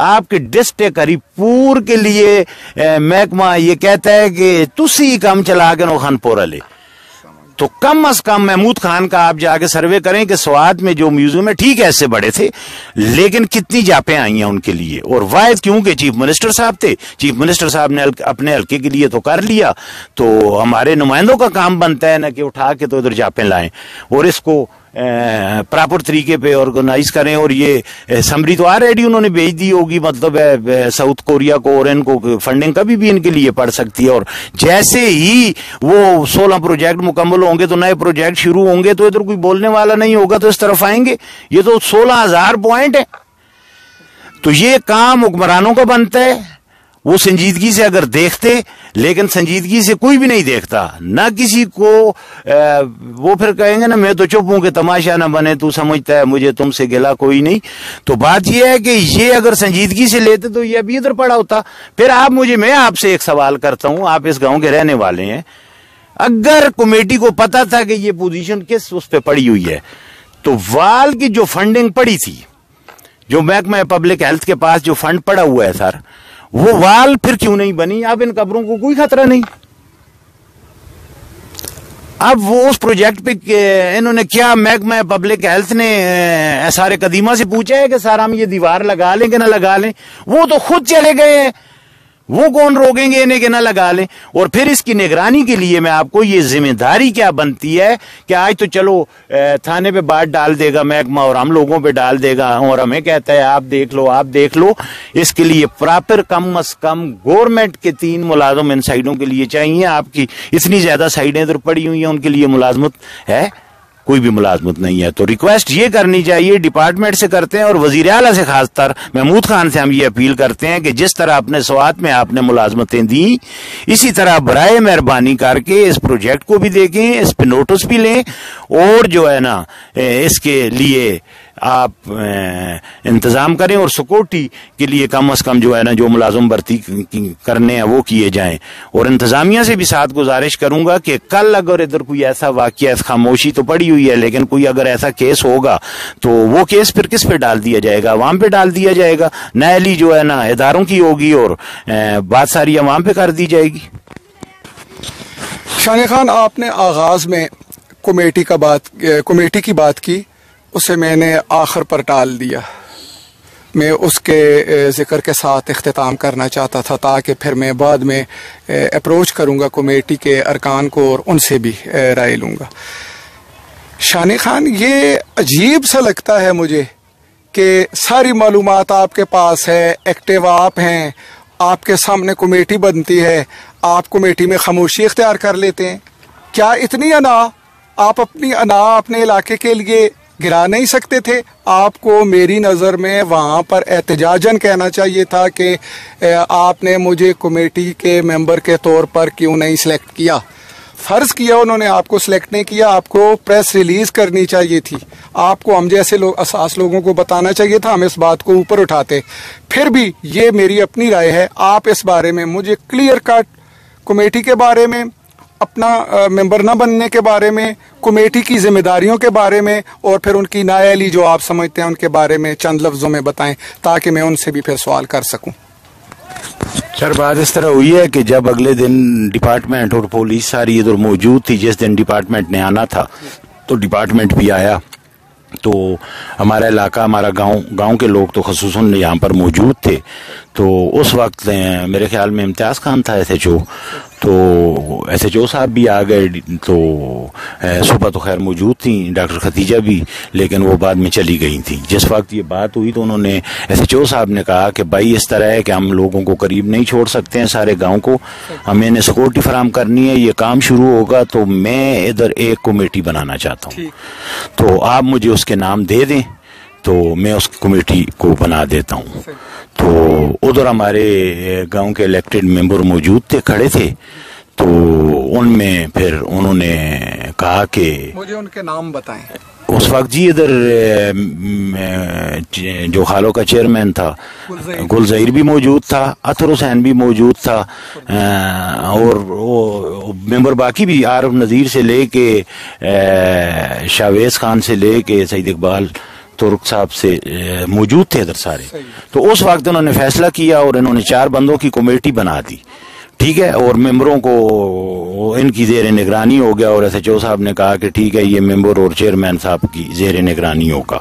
آپ کے ڈسٹرکٹ ہریپور کے لیے محکمہ یہ کہتا ہے کہ تسی کام چلا کے نو خان پورا لے. تو کم از کم محمود خان کا آپ جا کے سروے کریں کہ سوات میں جو میوزیم ہے ٹھیک ہے ایسے بڑے تھے لیکن کتنی جاپیں آئی ہیں ان کے لیے, اور واحد کیونکہ چیف منسٹر صاحب تھے, چیف منسٹر صاحب نے اپنے حلقے کے لیے تو کر لیا, تو ہمارے نمائندوں کا کام بنتا ہے نا کہ اٹھا کے تو ادھر جاپیں لائیں اور اس کو پراپر طریقے پہ آرگنائز کریں. اور یہ سمری تو آلریڈی انہوں نے بھیج دی ہوگی مطلب ہے ساؤتھ کوریا کو, اور ان کو فنڈنگ کبھی بھی ان کے لیے پڑ سکتی ہے. اور جیسے ہی وہ 16 پروجیکٹ مکمل ہوں گے تو نئے پروجیکٹ شروع ہوں گے تو ادھر کوئی بولنے والا نہیں ہوگا تو اس طرف آئیں گے. یہ تو 16,000 پوائنٹ ہے. تو یہ کام حکمرانوں کا بنتا ہے, وہ سنجیدگی سے اگر دیکھتے, لیکن سنجیدگی سے کوئی بھی نہیں دیکھتا, نہ کسی کو وہ پھر کہیں گے نا میں تو چپ ہوں کہ تماشا نہ بنے, تو سمجھتا ہے مجھے تم سے گلا کوئی نہیں. تو بات یہ ہے کہ یہ اگر سنجیدگی سے لیتے تو یہ ابھی ادھر پڑا ہوتا. پھر میں آپ سے ایک سوال کرتا ہوں, آپ اس گاؤں کے رہنے والے ہیں, اگر کمیٹی کو پتا تھا کہ یہ پوزیشن کس اس پہ پڑی ہوئی ہے تو وال کی جو فنڈنگ پڑی تھی, جو محکمہ پبلک ہیلتھ کے پاس جو فنڈ پڑا ہوا ہے سر, وہ وال پھر کیوں نہیں بنی؟ اب ان قبروں کو کوئی خطرہ نہیں. اب وہ اس پروجیکٹ پہ انہوں نے کیا, محکمہ پبلک ہیلتھ نے سارے قدیمہ سے پوچھا ہے کہ سر ہم یہ دیوار لگا لیں کہ نہ لگا لیں؟ وہ تو خود چلے گئے ہیں, وہ کون روکیں گے انہیں کہ نہ لگا لیں؟ اور پھر اس کی نگرانی کے لیے میں آپ کو یہ ذمہ داری کیا بنتی ہے کہ آج تو چلو تھانے پہ بات ڈال دے گا محکمہ اور ہم لوگوں پہ ڈال دے گا اور ہمیں کہتا ہے آپ دیکھ لو آپ دیکھ لو. اس کے لیے پراپر کم از کم گورنمنٹ کے 3 ملازم ان سائڈوں کے لیے چاہیے. آپ کی اتنی زیادہ سائڈیں ادھر پڑی ہوئی ہیں, ان کے لیے ملازمت ہے؟ کوئی بھی ملازمت نہیں ہے. تو ریکویسٹ یہ کرنی چاہیے, ڈپارٹمنٹ سے کرتے ہیں اور وزیر اعلیٰ سے خاص طور محمود خان سے ہم یہ اپیل کرتے ہیں کہ جس طرح اپنے سوات میں آپ نے ملازمتیں دیں, اسی طرح برائے مہربانی کر کے اس پروجیکٹ کو بھی دیکھیں, اس پہ نوٹس بھی لیں, اور جو ہے نا اس کے لیے آپ انتظام کریں, اور سیکورٹی کے لیے کم از کم جو ہے نا جو ملازم بھرتی کرنے ہیں وہ کیے جائیں. اور انتظامیہ سے بھی ساتھ گزارش کروں گا کہ کل اگر ادھر کوئی ایسا واقعہ, خاموشی تو پڑی ہوئی ہے لیکن کوئی اگر ایسا کیس ہوگا تو وہ کیس پھر کس پہ ڈال دیا جائے گا؟ عوام پہ ڈال دیا جائے گا. نیلی جو ہے نا اداروں کی ہوگی اور بات ساری عوام پہ کر دی جائے گی. شان خان, آپ نے آغاز میں کمیٹی کی بات کی, اسے میں نے آخر پر ٹال دیا. میں اس کے ذکر کے ساتھ اختتام کرنا چاہتا تھا تاکہ پھر میں بعد میں اپروچ کروں گا کمیٹی کے ارکان کو اور ان سے بھی رائے لوں گا. شان خان, یہ عجیب سا لگتا ہے مجھے کہ ساری معلومات آپ کے پاس ہے, ایکٹیو آپ ہیں, آپ کے سامنے کمیٹی بنتی ہے, آپ کمیٹی میں خاموشی اختیار کر لیتے ہیں. کیا اتنی انا آپ اپنی انا اپنے علاقے کے لیے گرا نہیں سکتے تھے؟ آپ کو میری نظر میں وہاں پر احتجاجاً کہنا چاہیے تھا کہ آپ نے مجھے کمیٹی کے ممبر کے طور پر کیوں نہیں سلیکٹ کیا. فرض کیا انہوں نے آپ کو سلیکٹ نہیں کیا, آپ کو پریس ریلیز کرنی چاہیے تھی, آپ کو ہم جیسے اساس لوگوں کو بتانا چاہیے تھا, ہم اس بات کو اوپر اٹھاتے. پھر بھی یہ میری اپنی رائے ہے, آپ اس بارے میں مجھے کلیئر کٹ کمیٹی کے بارے میں, اپنا ممبر نہ بننے کے بارے میں, کمیٹی کی ذمہ داریوں کے بارے میں, اور پھر ان کی نااہلی جو آپ سمجھتے ہیں ان کے بارے میں چند لفظوں میں بتائیں تاکہ میں ان سے بھی پھر سوال کر سکوں. سر بات اس طرح ہوئی ہے کہ جب اگلے دن ڈپارٹمنٹ اور پولیس ساری ادھر موجود تھی, جس دن ڈپارٹمنٹ نے آنا تھا تو ڈپارٹمنٹ بھی آیا, تو ہمارا علاقہ, ہمارا گاؤں کے لوگ تو خصوصاً یہاں پر موجود تھے. تو اس وقت میرے خیال میں امتیاز خان تھا ایس ایچ او, تو ایس ایچ او صاحب بھی آ گئے. تو صبح تو خیر موجود تھیں ڈاکٹر ختیجہ بھی, لیکن وہ بعد میں چلی گئی تھیں. جس وقت یہ بات ہوئی تو انہوں نے, ایس ایچ او صاحب نے کہا کہ بھائی اس طرح ہے کہ ہم لوگوں کو قریب نہیں چھوڑ سکتے ہیں, سارے گاؤں کو ہمیں نے سیکورٹی فراہم کرنی ہے, یہ کام شروع ہوگا تو میں ادھر ایک کمیٹی بنانا چاہتا ہوں, تو آپ مجھے اس کے نام دے دیں تو میں اس کمیٹی کو بنا دیتا ہوں. تو ادھر ہمارے گاؤں کے الیکٹڈ ممبر موجود تھے, کھڑے تھے, تو ان میں پھر انہوں نے کہا کہ مجھے ان کے نام بتائیں. اس وقت جی ادھر جو خالوں کا چیئرمین تھا گل ظہیر بھی موجود تھا, اطہر حسین بھی موجود تھا, اور وہ ممبر باقی بھی عارف نذیر سے لے کے شاویز خان سے لے کے سعید اقبال ترک صاحب سے موجود تھے ادھر سارے. تو اس وقت انہوں نے فیصلہ کیا اور انہوں نے 4 بندوں کی کمیٹی بنا دی, ٹھیک ہے, اور ممبروں کو ان کی زیر نگرانی ہو گیا, اور SHO صاحب نے کہا کہ ٹھیک ہے یہ ممبر اور چیئرمین صاحب کی زیر نگرانی ہوگا.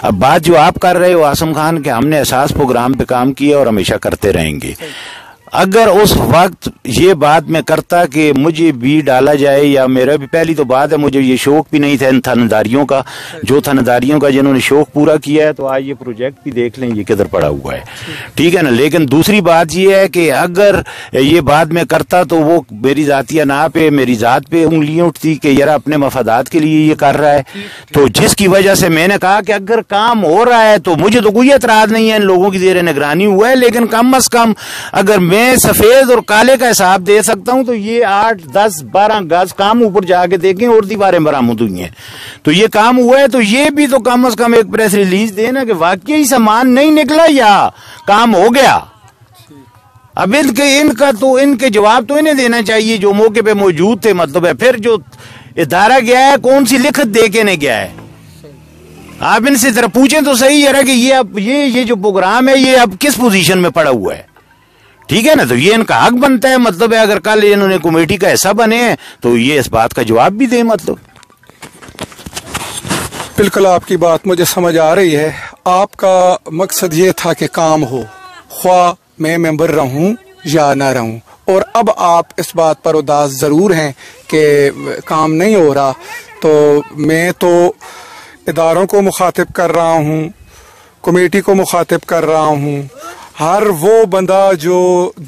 اب بات جو آپ کر رہے ہو عاصم خان کہ ہم نے اساس پروگرام پہ کام کیا اور ہمیشہ کرتے رہیں گے. اگر اس وقت یہ بات میں کرتا کہ مجھے بھی ڈالا جائے, یا میرا بھی, پہلی تو بات ہے مجھے یہ شوق بھی نہیں تھا ان تھنداریوں کا, جو تھنداریوں کا جنہوں نے شوق پورا کیا ہے, تو آج یہ پروجیکٹ بھی دیکھ لیں یہ کدھر پڑا ہوا ہے, ٹھیک ہے نا. لیکن دوسری بات یہ ہے کہ اگر یہ بات میں کرتا تو وہ میری ذاتی انا پہ, میری ذات پہ انگلیاں اٹھتی کہ یار اپنے مفادات کے لیے یہ کر رہا ہے. تو جس کی وجہ سے میں نے کہا کہ اگر کام ہو رہا ہے تو مجھے تو کوئی اعتراض نہیں ہے, ان لوگوں کی زیر نگرانی ہوا ہے, لیکن کم از کم اگر میں سفید اور کالے کا حساب دے سکتا ہوں تو یہ 8, 10, 12 گز کام اوپر جا کے دیکھیں اور دیواریں برآمد ہوئی ہیں, تو یہ کام ہوا ہے. تو یہ بھی تو کم از کم ایک پریس ریلیز دینا کہ واقعی سامان نہیں نکلا یا کام ہو گیا. اب ان کے جواب تو انہیں دینا چاہیے جو موقع پہ موجود تھے. مطلب ہے پھر جو ادارہ گیا ہے کون سی لکھت دے کے نہیں گیا ہے, آپ ان سے ذرا پوچھیں تو صحیح ہے کہ یہ جو پروگرام ہے یہ اب کس پوزیشن میں پڑا ہوا ہے, ٹھیک ہے نا. تو یہ ان کا حق بنتا ہے. مطلب ہے اگر کل انہوں نے کمیٹی کا حصہ بنے ہیں تو یہ اس بات کا جواب بھی دیں. مطلب بالکل آپ کی بات مجھے سمجھ آ رہی ہے. آپ کا مقصد یہ تھا کہ کام ہو, خواہ میں ممبر رہوں یا نہ رہوں, اور اب آپ اس بات پر اداس ضرور ہیں کہ کام نہیں ہو رہا. تو میں تو اداروں کو مخاطب کر رہا ہوں, کمیٹی کو مخاطب کر رہا ہوں, ہر وہ بندہ جو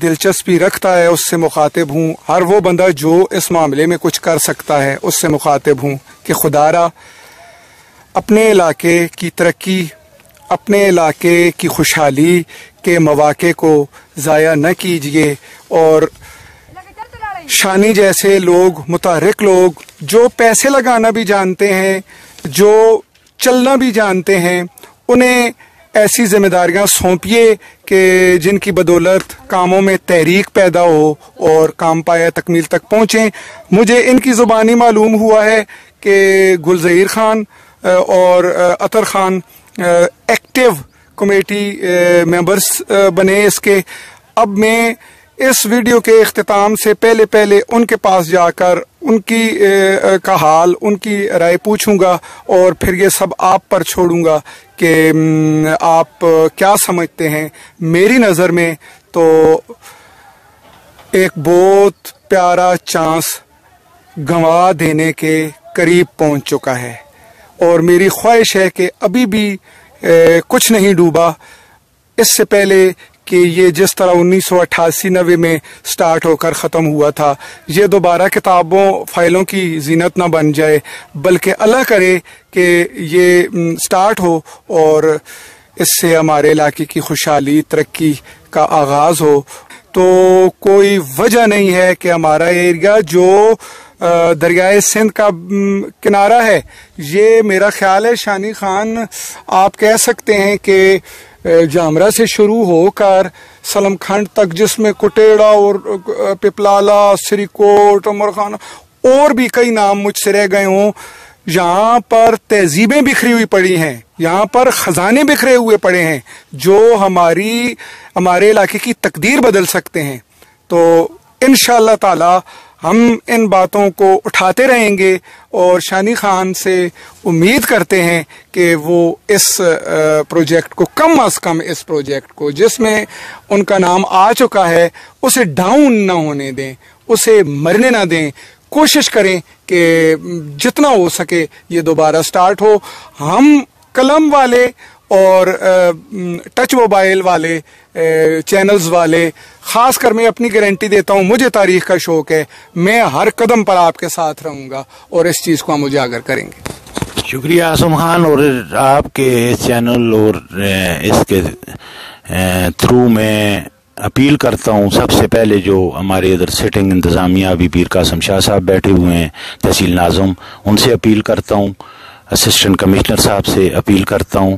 دلچسپی رکھتا ہے اس سے مخاطب ہوں, ہر وہ بندہ جو اس معاملے میں کچھ کر سکتا ہے اس سے مخاطب ہوں کہ خدا را اپنے علاقے کی ترقی, اپنے علاقے کی خوشحالی کے مواقع کو ضائع نہ کیجیے. اور شانی جیسے لوگ, متحرک لوگ جو پیسے لگانا بھی جانتے ہیں, جو چلنا بھی جانتے ہیں, انہیں ایسی ذمہ داریاں سونپیے کہ جن کی بدولت کاموں میں تحریک پیدا ہو اور کام پایا تکمیل تک پہنچیں. مجھے ان کی زبانی معلوم ہوا ہے کہ گلزیر خان اور عطر خان ایکٹیو کمیٹی ممبرز بنے اس کے. اب میں اس ویڈیو کے اختتام سے پہلے ان کے پاس جا کر ان کی کا حال, ان کی رائے پوچھوں گا, اور پھر یہ سب آپ پر چھوڑوں گا کہ آپ کیا سمجھتے ہیں. میری نظر میں تو ایک بہت پیارا چانس گنوا دینے کے قریب پہنچ چکا ہے, اور میری خواہش ہے کہ ابھی بھی کچھ نہیں ڈوبا. اس سے پہلے کہ یہ جس طرح 1988-90 میں سٹارٹ ہو کر ختم ہوا تھا, یہ دوبارہ کتابوں فائلوں کی زینت نہ بن جائے, بلکہ اللہ کرے کہ یہ سٹارٹ ہو اور اس سے ہمارے علاقے کی خوشحالی, ترقی کا آغاز ہو. تو کوئی وجہ نہیں ہے کہ ہمارا ایریا جو دریائے سندھ کا کنارہ ہے, یہ میرا خیال ہے شانی خان آپ کہہ سکتے ہیں کہ جامرہ سے شروع ہو کر سلم کھنڈ تک, جس میں کٹیڑا اور پپلالا, سری کوٹ, عمر خان اور بھی کئی نام مجھ سے رہ گئے ہوں, یہاں پر تہذیبیں بکھری ہوئی پڑی ہیں, یہاں پر خزانے بکھرے ہوئے پڑے ہیں جو ہمارے علاقے کی تقدیر بدل سکتے ہیں. تو انشاءاللہ تعالی ہم ان باتوں کو اٹھاتے رہیں گے, اور شانی خان سے امید کرتے ہیں کہ وہ اس پروجیکٹ کو, کم از کم اس پروجیکٹ کو جس میں ان کا نام آ چکا ہے, اسے ڈاؤن نہ ہونے دیں, اسے مرنے نہ دیں. کوشش کریں کہ جتنا ہو سکے یہ دوبارہ سٹارٹ ہو. ہم قلم والے اور ٹچ موبائل والے چینلز والے, خاص کر میں اپنی گارنٹی دیتا ہوں, مجھے تاریخ کا شوق ہے, میں ہر قدم پر آپ کے ساتھ رہوں گا اور اس چیز کو ہم اجاگر کریں گے. شکریہ عاصم خان. اور آپ کے چینل اور اس کے تھرو میں اپیل کرتا ہوں, سب سے پہلے جو ہمارے ادھر سٹنگ انتظامیہ ابھی پیر قاسم شاہ صاحب بیٹھے ہوئے ہیں, تحصیل ناظم, ان سے اپیل کرتا ہوں, اسسٹنٹ کمشنر صاحب سے اپیل کرتا ہوں,